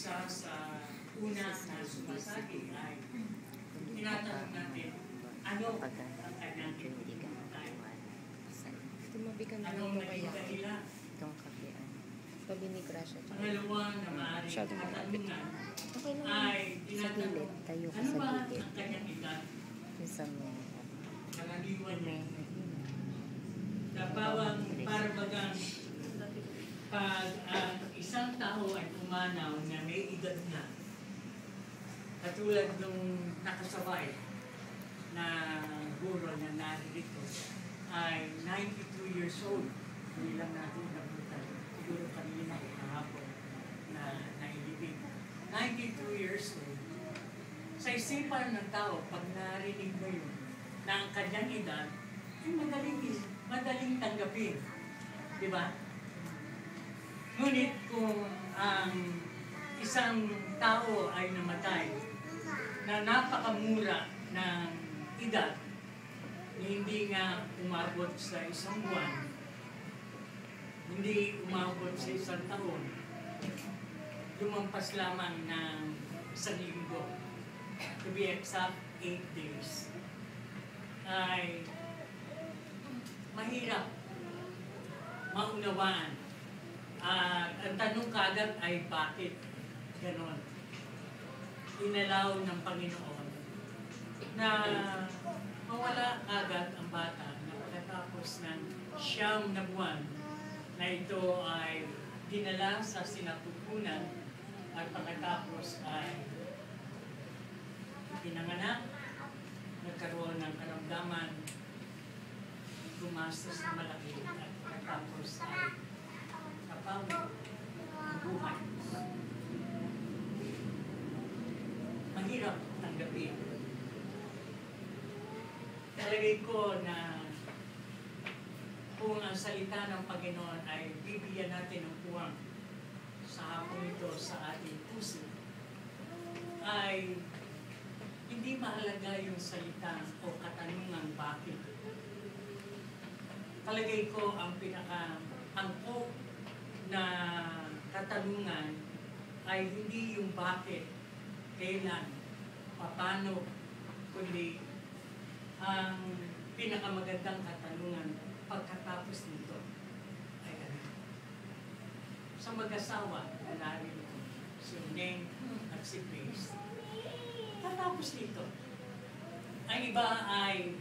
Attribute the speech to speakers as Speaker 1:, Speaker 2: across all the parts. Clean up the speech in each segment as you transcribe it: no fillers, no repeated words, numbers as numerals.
Speaker 1: isa sa una na sumasagi ay tinatanong natin, ano ang kanyang ipinatay?
Speaker 2: Tumabi ka na
Speaker 1: Anong
Speaker 2: mo
Speaker 1: naging
Speaker 2: kaya?
Speaker 1: dahilan?
Speaker 2: Itong kapean. Tabi ni Gracia.
Speaker 1: Pangalawa na maaaring
Speaker 2: Masyadong malapit.
Speaker 1: katanungan
Speaker 2: Okay lang.
Speaker 1: ay
Speaker 2: Sa
Speaker 1: tinatanong,
Speaker 2: gilid. Tayo ka
Speaker 1: ano
Speaker 2: sa
Speaker 1: ba
Speaker 2: gilid.
Speaker 1: ang kanyang edad?
Speaker 2: Yung sa may...
Speaker 1: Karaniwan niya.
Speaker 2: may...
Speaker 1: Napawang parabagang pag isang tao ay pumanaw na may edad na, katulad nung nakasabay na guro na naririto, ay 92 years old. Hindi lang natin nabutan. Siguro kanina o kahapon na nailibig. 92 years old. Sa isipan ng tao, pag narinig mo yun, na ang kanyang edad, ay madaling tanggapin. Di ba? Ngunit kung ang isang tao ay namatay na napakamura ng edad, hindi nga umabot sa isang buwan, hindi umabot sa isang taon, lumampas lamang ng isang linggo, to be exact 8 days, ay mahirap maunawaan. Ang tanong kagad ay bakit ganon? Inalaw ng Panginoon na mawala agad ang bata na pagkatapos ng 9 na buwan na ito ay dinala sa sinapupunan at pagkatapos ay pinanganak, nagkaroon ng karamdaman, gumastos na malaki at pagkatapos ay kapawi ang buhay. Mahirap tanggapin. Talagay ko na kung ang salita ng Panginoon ay bibigyan natin ng puwang sa hapon ito sa ating puso, ay hindi mahalaga yung salita o katanungan bakit. Talagay ko ang pinaka-angkop na katanungan ay hindi yung bakit, kailan, paano, kundi ang pinakamagandang katanungan pagkatapos nito ay ano. Sa mag-asawa na narito, si Neng at si Grace, tatapos nito. Ang iba ay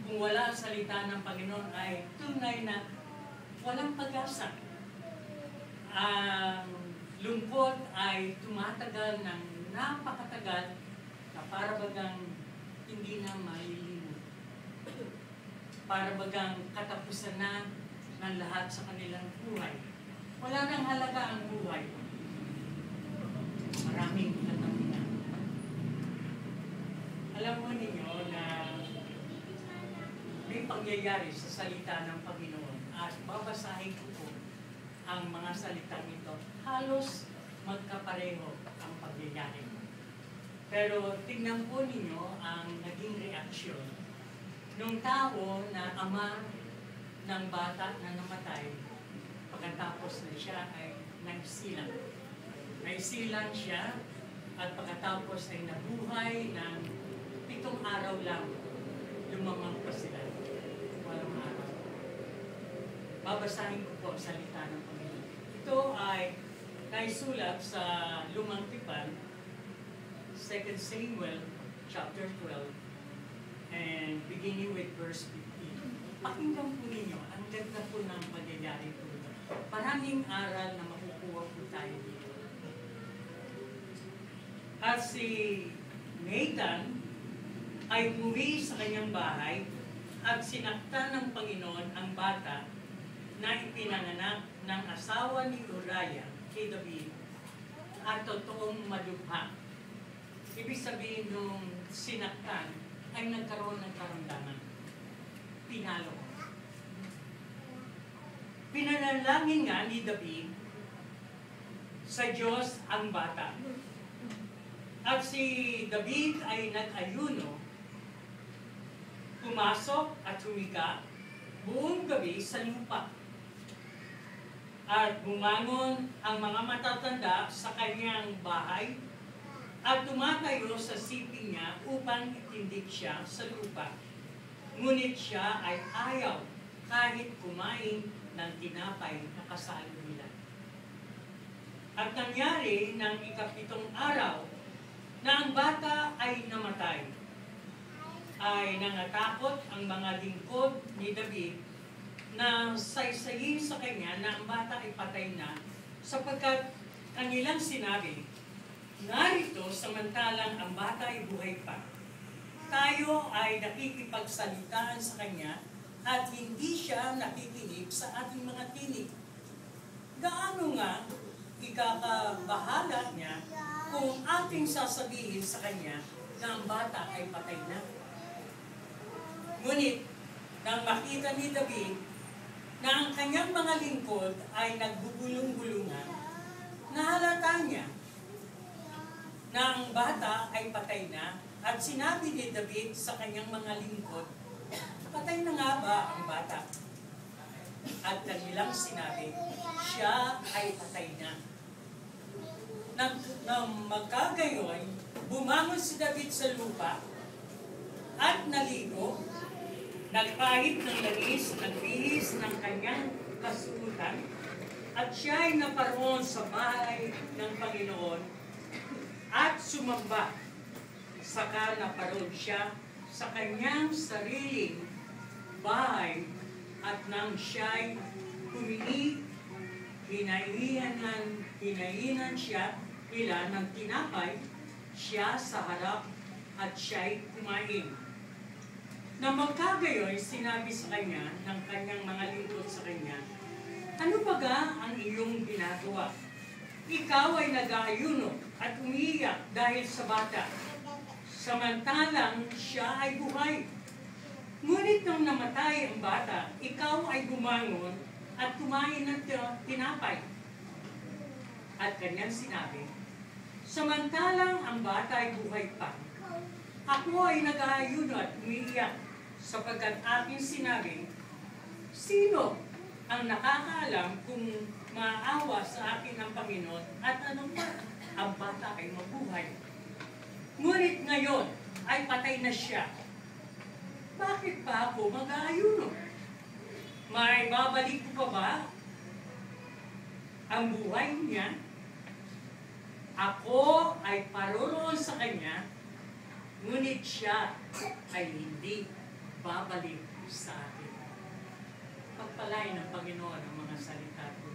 Speaker 1: kung wala ang salita ng Panginoon ay tunay na walang pag-asa. Ang lungkot ay tumatagal ng napakatagal na para bagang hindi na malilimot. Para bagang katapusan na ng lahat sa kanilang buhay. Wala nang halaga ang buhay. Maraming katanungan. Alam mo ninyo na may pangyayari sa salita ng Panginoon at babasahin ko po ang mga salitang ito. Halos magkapareho ang pangyayari. Pero tingnan po ninyo ang naging reaksyon nung tao na ama ng bata na namatay pagkatapos na siya ay nagsilang. Naisilang siya at pagkatapos ay nabuhay ng 7 araw lang, lumamang pa sila. Walang araw. Babasahin ko po ang salita ng Panginoon. Ito ay naisulat sa Lumang Tipan, 2 Samuel chapter 12, and beginning with verse 15. Pakinggan po ninyo, ang ganda po ng pagyayari po ito. Maraming aral na makukuha po tayo dito. At si Nathan ay umuwi sa kanyang bahay at sinaktan ng Panginoon ang bata na ipinanganak ng asawa ni Uriah kay David at totoong madugha. Ibig sabihin nung sinaktan ay nagkaroon ng karamdaman. Pinalo. Pinanalangin nga ni David sa Diyos ang bata. At si David ay nag-ayuno, pumasok at humiga buong gabi sa lupa. At bumangon ang mga matatanda sa kanyang bahay at tumatayo sa siping niya upang itindig siya sa lupa. Ngunit siya ay ayaw kahit kumain ng tinapay na kasalo nila. At nangyari ng ikapitong araw na ang bata ay namatay, ay nangatakot ang mga lingkod ni David na saysayin sa kanya na ang bata ay patay na, sapagkat kanilang sinabi, narito samantalang ang bata ay buhay pa. Tayo ay nakikipagsalitaan sa kanya at hindi siya nakikinig sa ating mga tinig. Gaano nga ikakabahala niya kung ating sasabihin sa kanya na ang bata ay patay na? Ngunit, nang makita ni David na ang kanyang mga lingkod ay nagbubulong-bulungan, nahalata niya na ang bata ay patay na, at sinabi ni David sa kanyang mga lingkod, patay na nga ba ang bata? At kanilang sinabi, siya ay patay na. Nang magkagayon, bumangon si David sa lupa at naligo, nagpahit ng langis, nagbihis ng kanyang kasuotan, at siya ay naparoon sa bahay ng Panginoon at sumamba. Saka naparoon siya sa kanyang sariling bahay, at nang siya'y humingi, hinainan siya nila ng tinapay, siya sa harap at siya'y kumain. Nang magkagayon, sinabi sa kanya ng kanyang mga lingkod sa kanya, ano ba ga ang iyong ginagawa? Ikaw ay nag-aayuno at umiiyak dahil sa bata, samantalang siya ay buhay. Ngunit nang namatay ang bata, ikaw ay bumangon at kumain ng tinapay. At kanyang sinabi, samantalang ang bata ay buhay pa, ako ay nag-aayuno at umiiyak, sapagkat aking sinabi, sino ang nakakaalam kung maawa sa akin ng Panginoon at anong pa ang bata ay mabuhay? Ngunit ngayon ay patay na siya. Bakit pa ako mag-aayuno? May babalik ko pa ba ang buhay niya? Ako ay paroroon sa kanya, ngunit siya ay hindi babalik sa akin. Pagpalain ng Panginoon ang mga salita ko.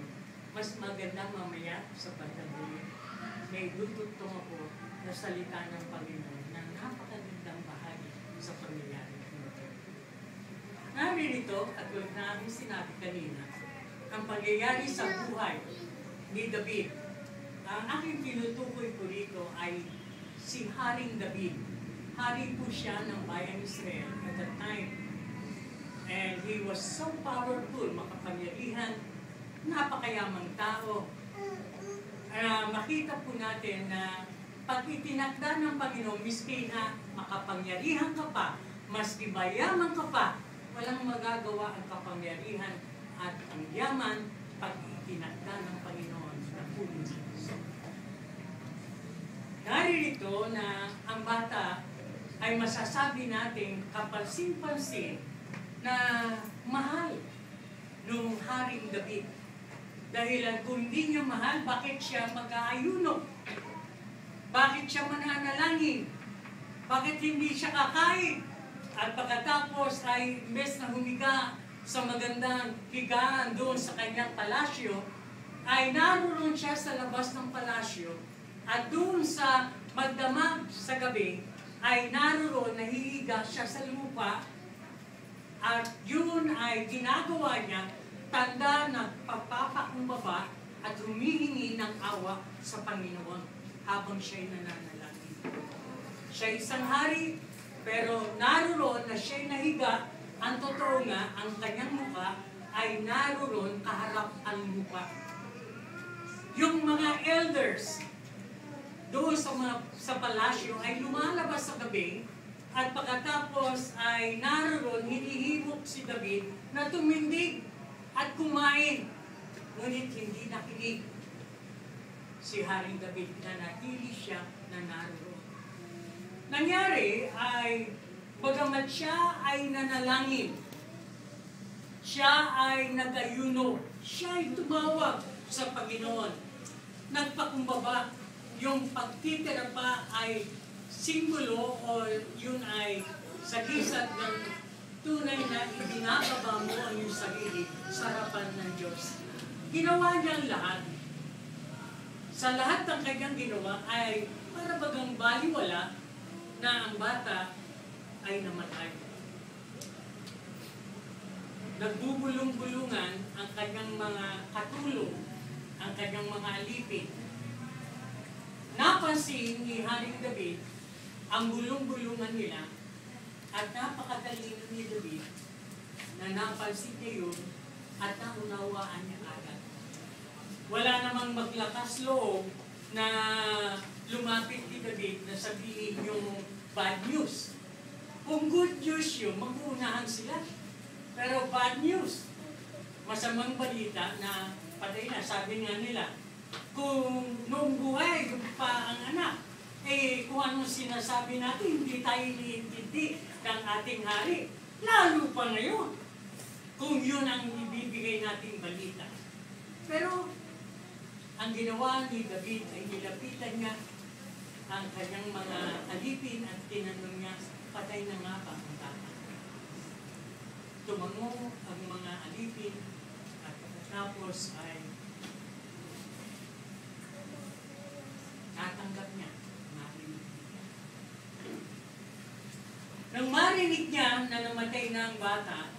Speaker 1: Mas maganda mamaya sa pagkabuli. May dudugtong ako na salita ng Panginoon na napakagandang bahagi sa pangyayari. Naririto, at tulad na aming sinabi kanina, ang pangyayari sa buhay ni David. Ang aking tinutukoy po rito ay si Haring David. Hari po siya ng bayang Israel at that time. And he was so powerful, makapangyarihan, napakayamang tao. Makita po natin na pag itinakda ng Panginoon, miski na makapangyarihan ka pa, maski mayaman ka pa, walang magagawa ang kapangyarihan at ang yaman pag itinakda ng Panginoon na puno. Naririto na ang bata ay masasabi natin kapansin-pansin na mahal nung Haring David. Dahil kung hindi niya mahal, bakit siya mag-aayuno? Bakit siya mananalangin? Bakit hindi siya kakain? At pagkatapos ay imbes na humiga sa magandang higaan doon sa kanyang palasyo, ay naroon siya sa labas ng palasyo at doon sa magdamag sa gabi ay naroon nahihiga siya sa lupa at yun ay ginagawa niya tanda ng pagpapakumbaba at humihingi ng awa sa Panginoon habang siya'y nananalangin. Siya isang hari, pero naroon na siya'y nahiga, ang totoo nga, ang kanyang mukha ay naroon kaharap ang lupa. Yung mga elders doon sa palasyo ay lumalabas sa gabi at pagkatapos ay naroon hinihimok si David na tumindig at kumain. Ngunit hindi nakinig si Haring David na natili siya na naroon. Nangyari ay, bagamat siya ay nanalangin, siya ay nag-ayuno, siya ay tumawag sa Panginoon, nagpakumbaba. Yung pagtitira pa ay simbolo o yun ay sagisag ng tunay na ibinababa mo ang iyong sarili sa harapan ng Diyos. Ginawa niya ang lahat. Sa lahat ng kanyang ginawa ay para bagang baliwala na ang bata ay namatay. Nagbubulong-bulungan ang kanyang mga katulong, ang kanyang mga alipin. Napansin ni Haring David ang bulong-bulungan nila at napakatalino ni David na napansin niya yun at naunawaan niya agad. Wala namang maglakas loob na lumapit ni David na sabihin yung bad news. Kung good news yun, mag-uunahan sila. Pero bad news, masamang balita na patay na. Sabi nga nila, kung noong buhay pa ang anak, kung anong sinasabi natin, hindi tayo iniintindi ng ating hari. Lalo pa ngayon, kung yun ang ibibigay nating balita. Pero, ang ginawa ni David ay nilapitan niya ang kanyang mga alipin at tinanong niya, patay na nga ba ang tata? Tumango ang mga alipin at tapos ay natanggap niya. Nang marinig niya na namatay na ang bata,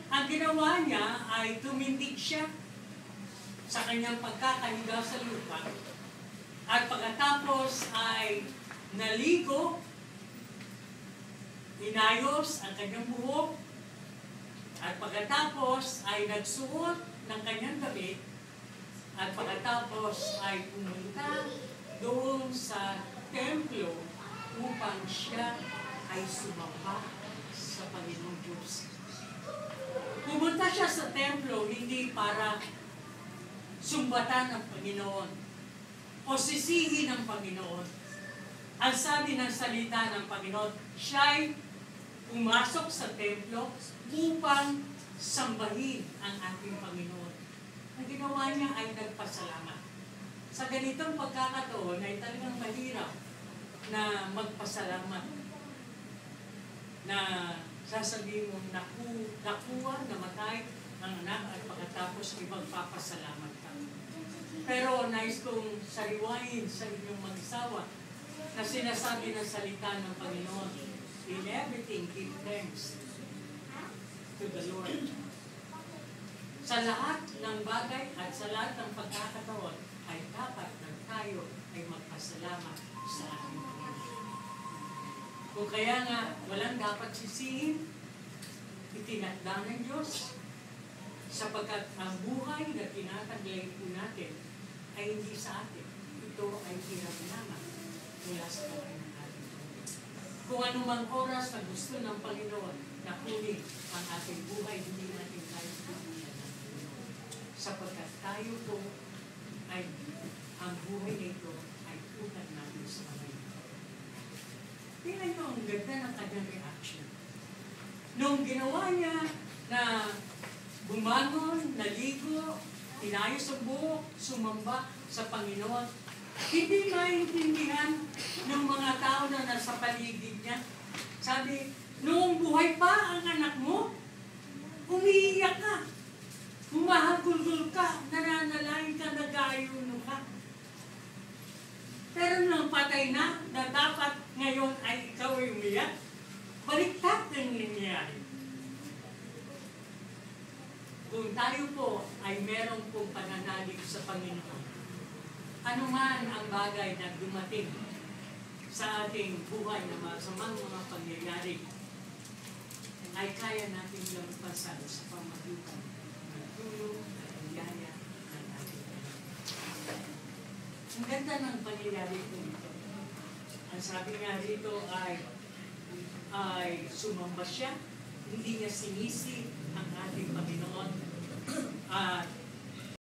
Speaker 1: ang ginawa niya ay tumindig siya sa kanyang pagkakahiga sa lupa at pagkatapos ay naligo, inayos ang kanyang buhok at pagkatapos ay nagsuot ng kanyang damit at pagkatapos ay pumunta doon sa templo upang siya ay sumamba sa Panginoong Diyos. Pumunta siya sa templo hindi para sumbatan ang Panginoon o sisihin ang Panginoon. Ang sabi ng salita ng Panginoon, siya'y pumasok sa templo upang sambahin ang ating Panginoon. Ang ginawa niya ay nagpasalamat. Sa ganitong pagkakataon ay talagang mahirap na magpasalamat. Na sasabihin mo, nakuha, namatay ang anak at pagkatapos ay magpapasalamat ka. Pero nais kong sariwain sa inyong mag-isawa na sinasabi ng salita ng Panginoon, in everything give thanks to the Lord. Sa lahat ng bagay at sa lahat ng pagkakataon ay dapat na tayo ay magpasalamat sa ating Panginoon. Kung kaya nga walang dapat sisihin, itinakda ng Diyos sapagkat ang buhay na tinataglay po natin ay hindi sa atin. Ito ay pinaglaman mula sa kamay ng ating Panginoon. Kung anumang oras na gusto ng Panginoon na kunin ang ating buhay, hindi natin tayo kukunin ng Panginoon. Sapagkat tayo po ay ang buhay nito ay utang natin sa kamay ng Panginoon. Tingnan nyo ang ganda ng kanyang reaction. Nung ginawa niya na bumangon, naligo, inayos ang buhok, sumamba sa Panginoon, hindi maintindihan ng mga tao na nasa paligid niya. Sabi, noong buhay pa ang anak mo, umiiyak ka, humahagulgul ka, nananalain ka, nag-aayuno ka. Pero nang patay na dapat ngayon ay ikaw ay umiyak, baliktad ang nangyayari. Kung tayo po ay meron pong pananalig sa Panginoon, ano man ang bagay na dumating sa ating buhay na masamang mga pangyayari, ay kaya natin lampasan sa pamagitan ng tulong at biyaya ng ating Panginoon. Ang ganda ng pangyayari po ito. Ang sabi nga rito ay sumamba siya, hindi niya sinisi ang ating Panginoon at